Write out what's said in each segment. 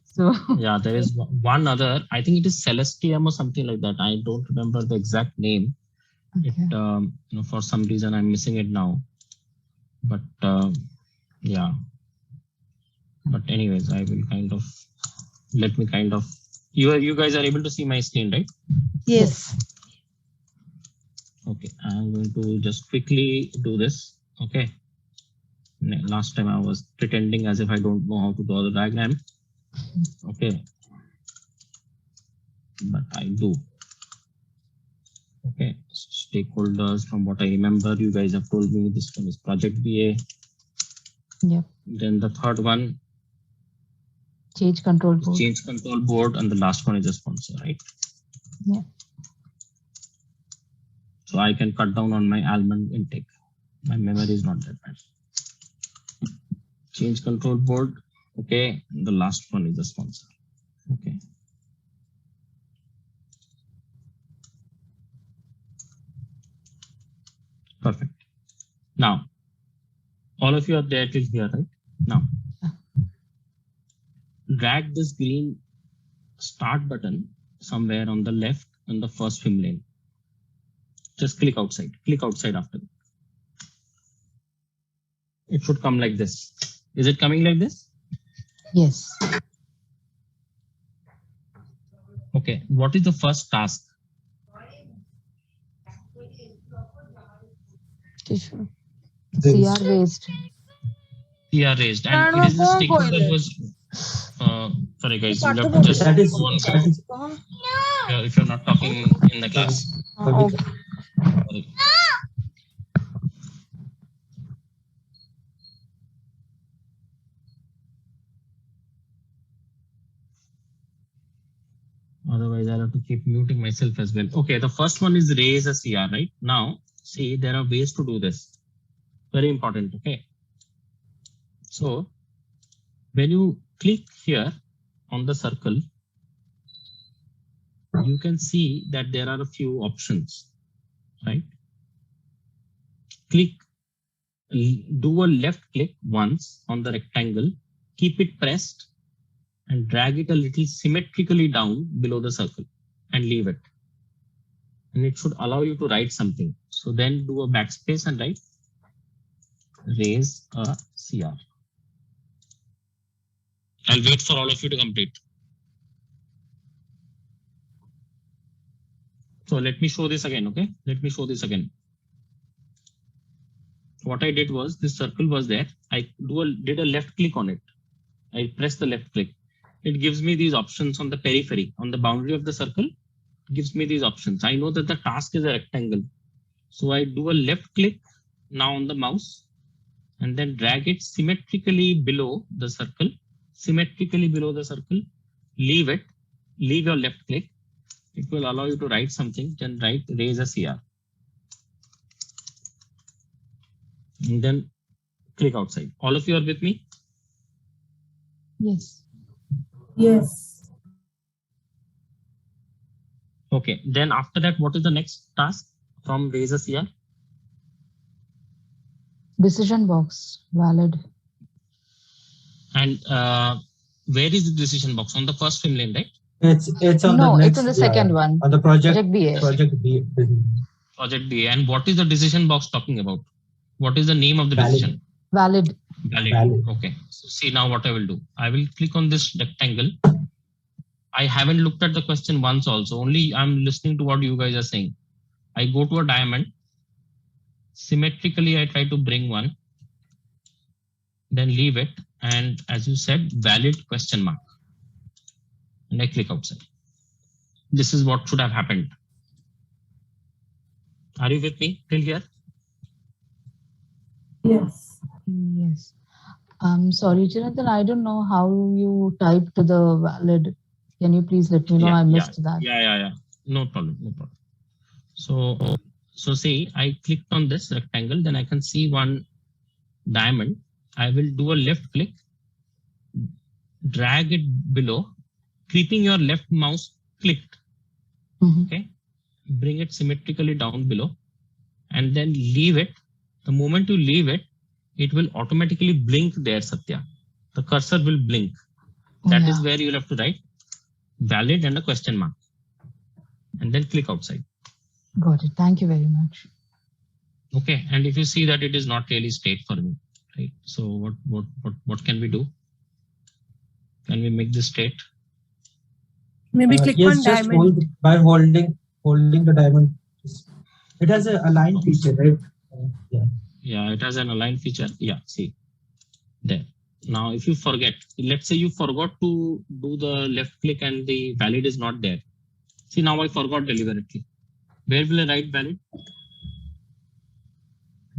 So yeah, there is one other. I think it is Celestium or something like that. I don't remember the exact name. okay. It, for some reason I'm missing it now. But yeah. But anyways, I will kind of let me kind of you guys are able to see my screen, right? Yes. Okay, I'm going to just quickly do this. Okay. Last time I was pretending as if I don't know how to draw the diagram. Okay. But I do. Okay. Stakeholders, from what I remember, you guys have told me this one is Project BA. Yep. Then the third one, Change control board. Change control board, and the last one is a sponsor, right? Yeah. So I can cut down on my almond intake. My memory is not that bad. Change control board. Okay. And the last one is the sponsor. Okay. Perfect. Now, all of you are there till here, right? Now, drag this green start button somewhere on the left in the first swim lane. Just click outside. Click outside after that. It should come like this. Is it coming like this? Yes. Okay. What is the first task? CR raised. CR raised. And it is the stakeholder that was. Sorry, guys. You have to just that is, go on. that is If you're not talking in the class. Okay. Sorry. Otherwise, I'll have to keep muting myself as well. Okay, the first one is raise a CR, right? Now, see, there are ways to do this. Very important, okay? So, when you click here on the circle, you can see that there are a few options, right? Click, do a left click once on the rectangle, keep it pressed, and drag it a little symmetrically down below the circle and leave it. And it should allow you to write something. So then do a backspace and write raise a CR. I'll wait for all of you to complete. So let me show this again, okay? Let me show this again. What I did was, this circle was there. I did a left click on it. I press the left click. It gives me these options on the periphery, on the boundary of the circle. It gives me these options. I know that the task is a rectangle. So I do a left click now on the mouse and then drag it symmetrically below the circle. Symmetrically below the circle. Leave it. Leave your left click. It will allow you to write something. Then write raise a CR. And then click outside. All of you are with me? Yes. yes. Okay. Then after that, what is the next task from raise a CR? Decision box valid. And where is the decision box? On the first swim lane, right? It's on No, the it's next, on the second one. on the project BA. Project B. Project B. And what is the decision box talking about? What is the name of the Valid. decision? Valid. Valid. Okay. So see now what I will do. I will click on this rectangle. I haven't looked at the question once also. Only I'm listening to what you guys are saying. I go to a diamond. Symmetrically, I try to bring one. Then leave it. And as you said, valid question mark. And I click outside. This is what should have happened. Are you with me till here? Yes. Yes. Sorry, Chinatan, I don't know how you typed the valid. Can you please let me know? I missed that. Yeah. No problem. So see, I clicked on this rectangle, then I can see one diamond. I will do a left click, drag it below, keeping your left mouse clicked. Okay. Bring it symmetrically down below and then leave it. The moment you leave it, it will automatically blink there, Satya. The cursor will blink. That is Yeah. where you'll have to write valid and a question mark, and then click outside. Got it. Thank you very much. Okay, and if you see that it is not really state for me, right? So what can we do? Can we make this state? Maybe click Yes, on just diamond. hold by holding the diamond. It has a align feature, right? Yeah. Yeah, it has an align feature. Yeah, see there. Now, if you forget, let's say you forgot to do the left click and the valid is not there. See, now I forgot deliberately. Where will I write valid?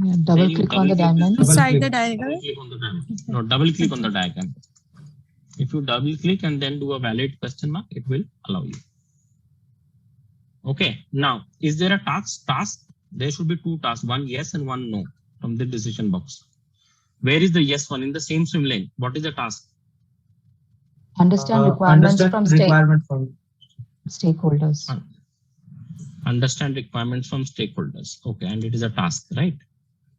Yeah, double you click on the double-click this diamond. Double Inside click. the diagram. Double click on the diagram. No, double click on the diagram. If you double click and then do a valid question mark, it will allow you. Okay, now, is there a task? There should be two tasks, one yes and one no from the decision box. Where is the yes one in the same swim lane? What is the task? Understand requirements Understand from requirement from stakeholders. Understand requirements from stakeholders. Okay, and it is a task, right?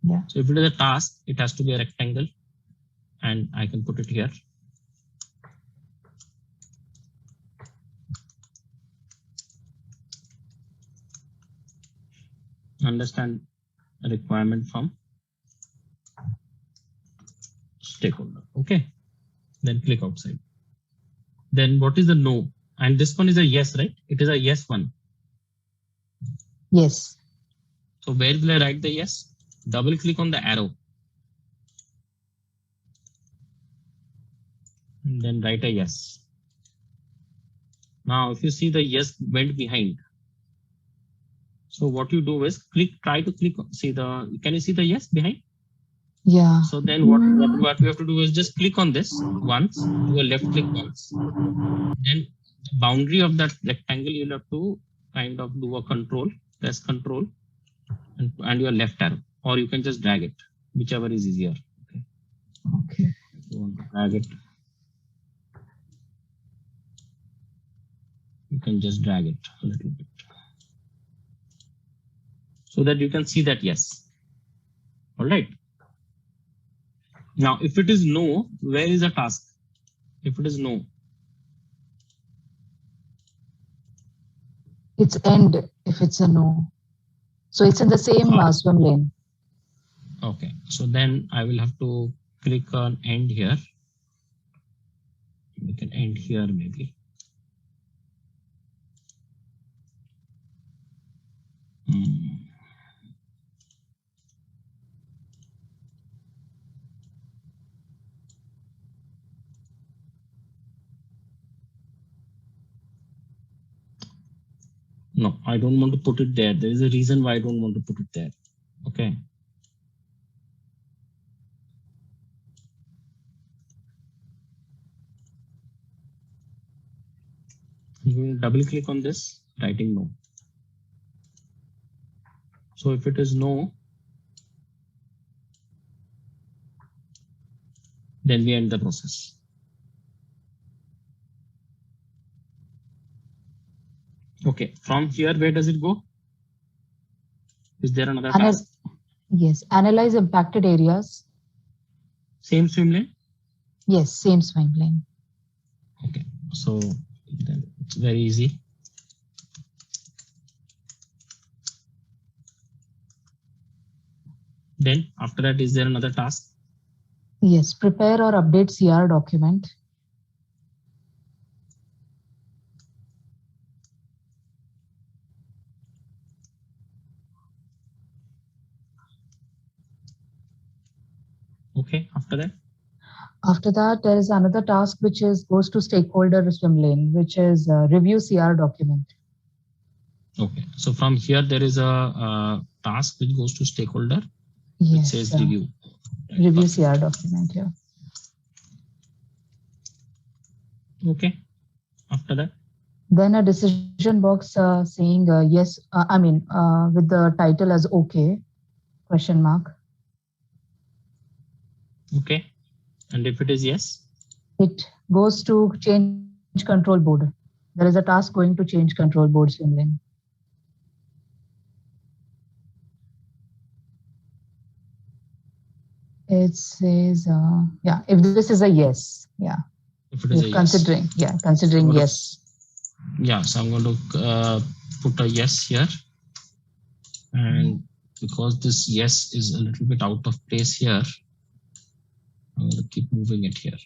Yeah. So if it is a task, it has to be a rectangle, and I can put it here. Understand a requirement from stakeholder. Okay, then click outside. Then what is the no? And this one is a yes, right? It is a yes one. Yes. So where will I write the yes? Double click on the arrow. And then write a yes. Now, if you see the yes went behind. So what you do is try to click, can you see the yes behind? Yeah. So then what we have to do is just click on this once, do a left click once. Then the boundary of that rectangle, you'll have to kind of do a press control and your left arrow, or you can just drag it, whichever is easier. Okay. If you want to drag it, you can just drag it a little bit so that you can see that yes. All right. Now, if it is no, where is the task? If it is no, It's end if it's a no. So it's in the same swim lane. okay. So then I will have to click on end here. We can end here maybe. No, I don't want to put it there. There is a reason why I don't want to put it there. Okay. You will double click on this, writing no. So if it is no, then we end the process. Okay, from here, where does it go? Is there another task? Yes, analyze impacted areas. Same swim lane? Yes, same swim lane. Okay, so then it's very easy. Then after that, is there another task? Yes, prepare or update CR document. Okay, after that? After that, there is another task which goes to stakeholder swim lane, which is review CR document. Okay, so from here, there is a task which goes to stakeholder. Yes. It says review. Review CR document here. Okay, after that? Then a decision box saying yes, with the title as okay, question mark. Okay, and if it is yes? It goes to change control board. There is a task going to change control board swim lane. It says, if this is a yes, yeah. If it is a yes. Considering What if- yes. Yeah, so I'm going to put a yes here. And because this yes is a little bit out of place here, I'm going to keep moving it here.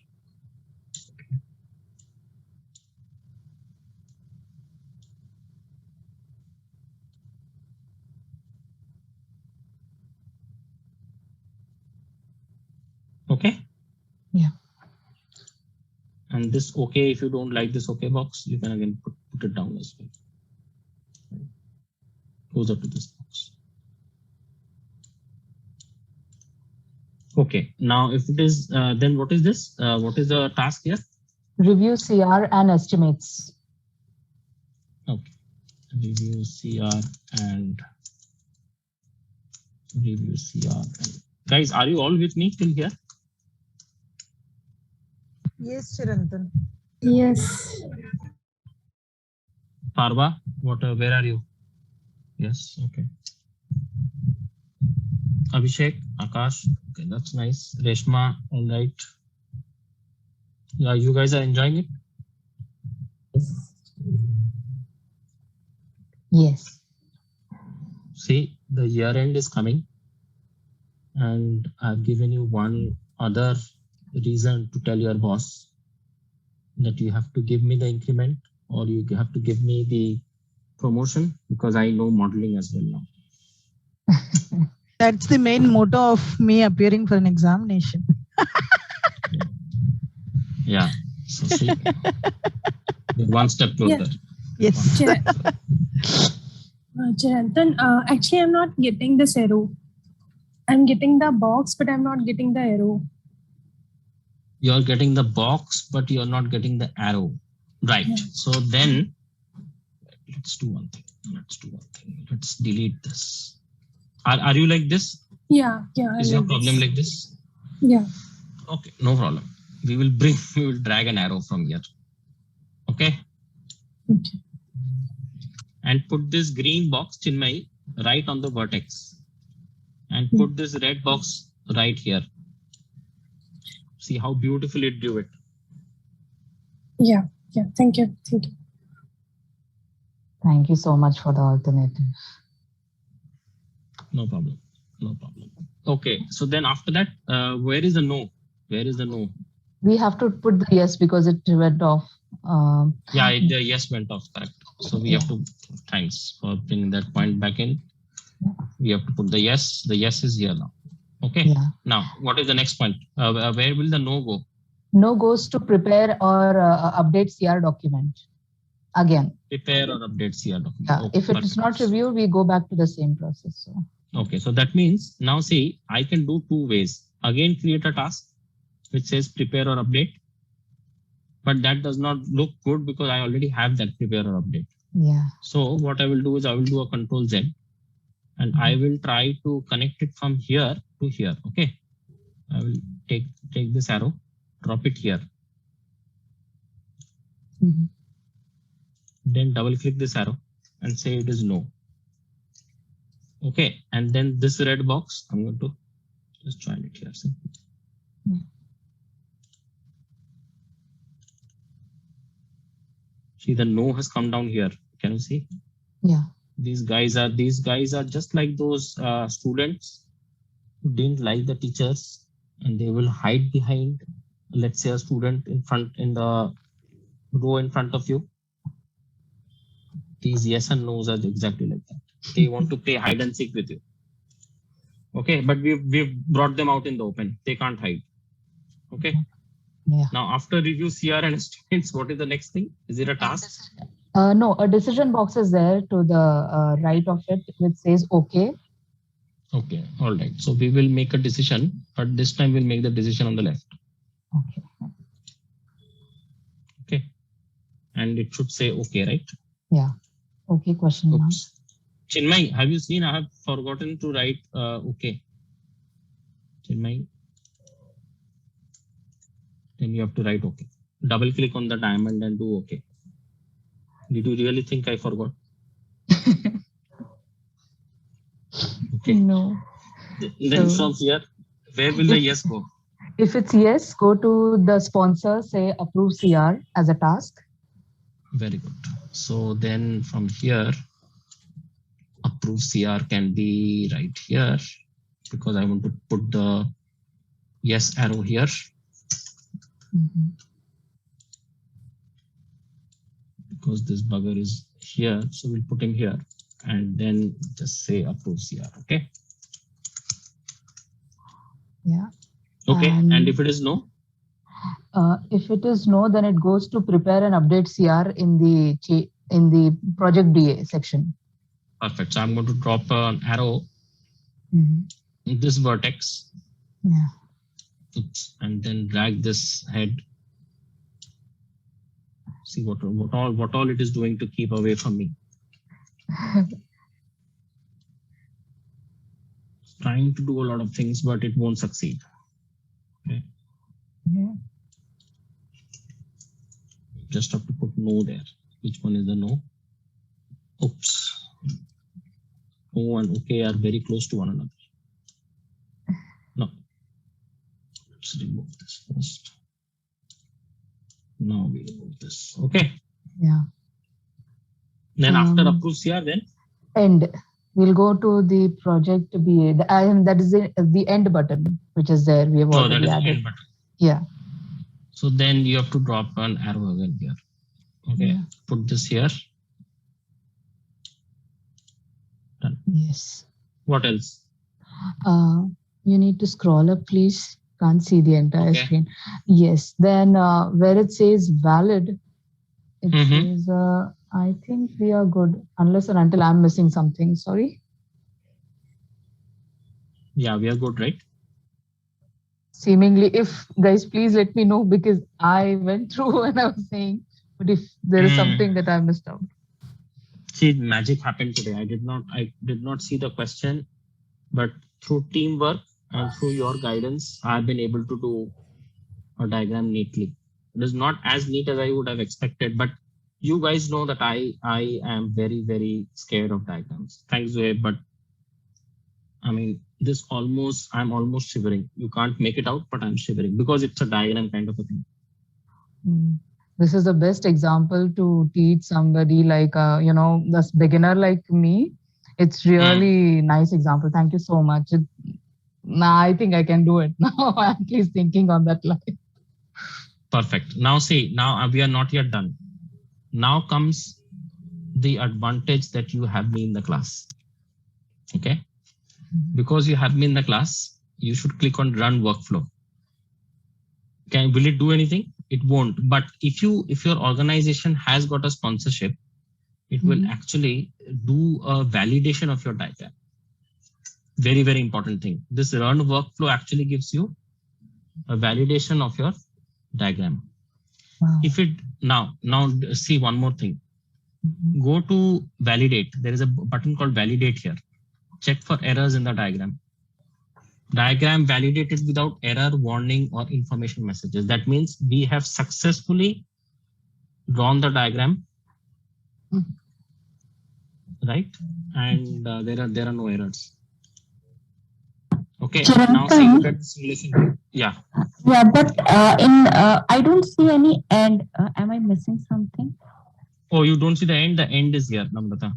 Okay. Yeah. And this okay, if you don't like this okay box, you can again put it down as well. Closer to this box. Okay. Now, if it is, then what is this? What is the task here? Review CR and estimates. Okay. Review CR and review CR. Guys, are you all with me till here? Yes, Chirantan. Yes. Parva, where are you? Yes, okay. Abhishek, Akash, okay, that's nice. Reshma, all right. Yeah, you guys are enjoying it? Yes. See, the year end is coming, and I've given you one other reason to tell your boss that you have to give me the increment or you have to give me the promotion, because I know modeling as well now. That's the main motto of me appearing for an examination. Yeah. So see, we're one step closer. Yes. Chirantan, actually, I'm not getting this arrow. I'm getting the box, but I'm not getting the arrow. You're getting the box, but you're not getting the arrow. Right. Yeah. So then let's do one thing. Let's delete this. Are you like this? Yeah. Is your problem like this? Yeah. Okay, no problem. We will drag an arrow from here. Okay. Okay. And put this green box, Chinmay, right on the vertex. And put this red box right here. See how beautifully it drew it. Yeah. Thank you. Thank you so much for the alternative. No problem. Okay, so then after that, where is the no? We have to put the yes because it went off. Yeah, the yes went off, correct. So we have to, thanks for bringing that point back in. We have to put the yes. The yes is here now. Okay. Yeah. Now, what is the next point? Where will the no go? No goes to prepare or update CR document. Again. Prepare or update CR document. Yeah. Okay, If it is not reviewed, we go back to the same process. So. Okay, so that means now see, I can do two ways. Again, create a task which says prepare or update. But that does not look good because I already have that prepare or update. Yeah. So what I will do is I will do a Control Z and I will try to connect it from here to here. Okay. I will take this arrow, drop it here. Then double click this arrow and say it is no. Okay. And then this red box, I'm going to just join it here. See? See, the no has come down here. Can you see? Yeah. These guys are just like those students who didn't like the teachers and they will hide behind, let's say, a student in the row in front of you. These yes and no's are exactly like that. They want to play hide and seek with you. Okay, but we've brought them out in the open. They can't hide. Okay. Yeah. Now, after review CR and estimates, what is the next thing? Is it a task? No, a decision box is there to the right of it, which says OK. Okay, all right. So we will make a decision, but this time we'll make the decision on the left. Okay. Okay. And it should say OK, right? Yeah. Okay, question mark. Chinmay, have you seen? I have forgotten to write OK. Chinmay. Then you have to write OK. Double click on the diamond and do OK. Did you really think I forgot? Okay. No. Then from here, where will the yes go? If it's yes, go to the sponsor, say approve CR as a task. Very good. So then from here, approve CR can be right here because I want to put the yes arrow here. Mhm. Because this bugger is here. So we'll put him here and then just say approve CR. Okay. Yeah. Okay. And if it is no, If it is no, then it goes to prepare and update CR in the project DA section. perfect. So I'm going to drop an arrow Mhm. in this vertex. Yeah. Oops, and then drag this head. See what all it is doing to keep away from me. Trying to do a lot of things, but it won't succeed. Okay. Yeah. Just have to put no there. Which one is the no? Oops. O and OK are very close to one another. No. Let's remove this first. Now we remove this. Okay. Yeah. Then after approve CR, then End. We'll go to the project BA. That is the end button, which is there. We have that already is the added. end button. Yeah. So then you have to drop an arrow again here. Okay. Yeah. Put this here. Done. Yes. What else? You need to scroll up, please. Can't see the entire Okay. screen. Yes. Then where it says valid, it Mhm. says, I think we are good, unless and until I'm missing something. Sorry. Yeah, we are good, right? Seemingly, if guys, please let me know because I went through when I was saying, but if there is something that I missed out. See, magic happened today. I did not see the question, but through teamwork and through your guidance, I've been able to do a diagram neatly. It is not as neat as I would have expected, but you guys know that I am very, very scared of diagrams. Thanks, Zoe, but I mean, I'm almost shivering. You can't make it out, but I'm shivering because it's a diagram kind of a thing. This is the best example to teach somebody like, this beginner like me. It's really nice example. Thank you so much. I think I can do it now. At least thinking on that line. Perfect. Now see, now we are not yet done. Now comes the advantage that you have me in the class. Okay. Because you have me in the class, you should click on run workflow. Will it do anything? It won't. But if your organization has got a sponsorship, it will actually do a validation of your diagram. Very, very important thing. This run workflow actually gives you a validation of your diagram. Wow. If it now see one more thing. Go to validate. There is a button called validate here. Check for errors in the diagram. Diagram validated without error, warning, or information messages. That means we have successfully drawn the diagram, right? And there are no errors. Okay. Now see, look at the simulation. Yeah. Yeah, but I don't see any end. Am I missing something? Oh, you don't see the end? The end is here, Namrata.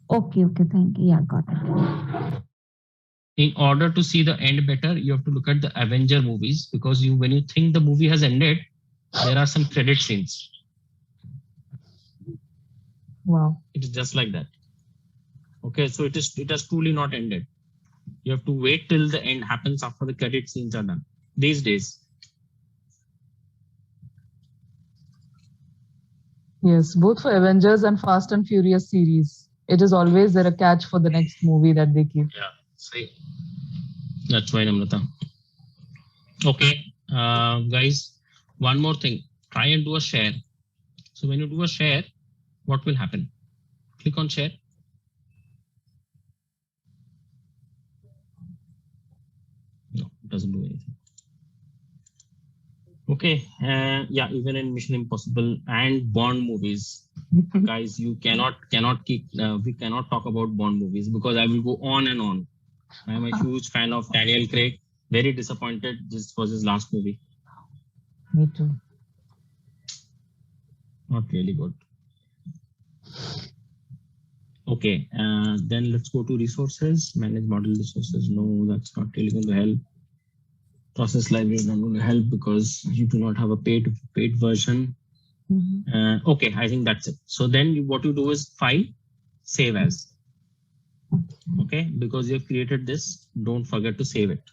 Okay, thank you. Yeah, got it. In order to see the end better, you have to look at the Avenger movies because when you think the movie has ended, there are some credit scenes. Wow. It is just like that. Okay, so it has truly not ended. You have to wait till the end happens after the credit scenes are done. These days. Yes, both for Avengers and Fast and Furious series. It is always there a catch for the next movie that they keep. Yeah, see. That's why, Namrata. Okay, guys, one more thing. Try and do a share. So when you do a share, what will happen? Click on share. No, it doesn't do anything. Okay, yeah, even in Mission Impossible and Bond movies, guys, you cannot keep. We cannot talk about Bond movies because I will go on and on. I am a huge fan of Daniel Craig. Very disappointed. This was his last movie. Me too. Not really good. Okay, then let's go to resources. Manage model resources. No, that's not really going to help. Process library is not going to help because you do not have a paid version. Okay, I think that's it. So then what you do is file, save as. Okay, because you have created this, don't forget to save it.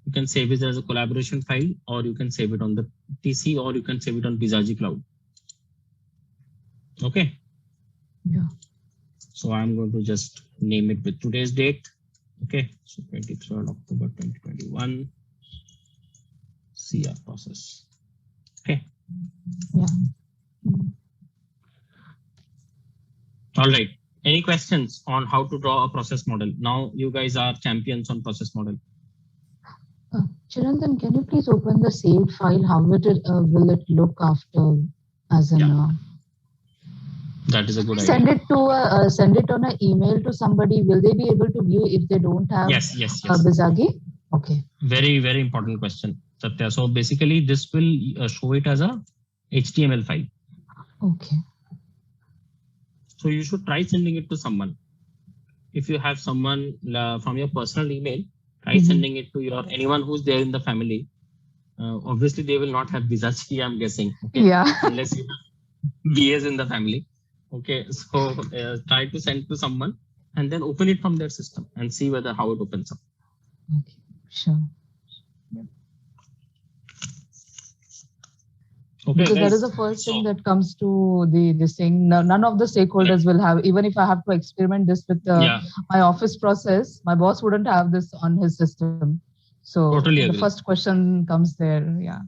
You can save it as a collaboration file, or you can save it on the PC, or you can save it on Bizaji Cloud. Okay. Yeah. So I'm going to just name it with today's date. Okay, so 23rd October 2021. CR process. Okay. Yeah. All right. Any questions on how to draw a process model? Now you guys are champions on process model. Chirantan, can you please open the saved file? How will it look after, as in? Yeah. That is a good Send idea. it to send it on an email to somebody. Will they be able to view if they don't have Yes. Bizagi? Okay. Very, very important question, Satya. So basically, this will show it as a HTML file. Okay. So you should try sending it to someone. If you have someone from your personal email, try sending it to your anyone who's there in the family. Obviously, they will not have Bizaji, I'm guessing. Okay? Yeah. Unless you have BAs in the family. Okay, so try to send to someone and then open it from their system and see whether how it opens up. Okay. Sure. Okay, Because that guys. is the first thing that comes to this thing. None of the stakeholders will have, even if I have to experiment this with my office process, my boss wouldn't have this on his system. So Totally the agree. first question comes there. Yeah.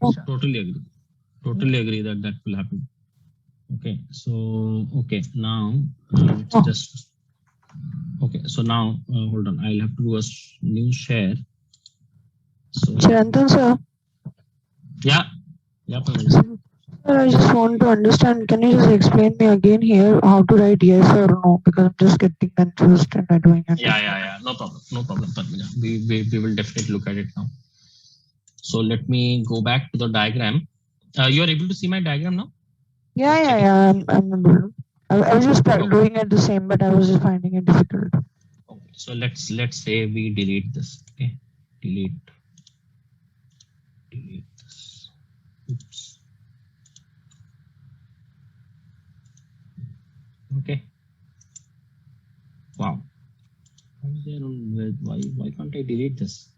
Sure. Totally agree. Totally agree that that will happen. Okay, so now let's just so now hold on, I'll have to do a new share. So Chirantan sir, yeah, sir, I just want to understand, can you just explain me again here how to write yes or no, because I'm just getting confused and I don't understand. Yeah, no problem, Padmija. We will definitely look at it now. So let me go back to the diagram. You are able to see my diagram now? Yeah, I'm able. I was just doing it the same, but I was just finding it difficult. Okay, so let's say we delete this. Okay, delete this. Oops. Okay. Wow. Why can't I delete this?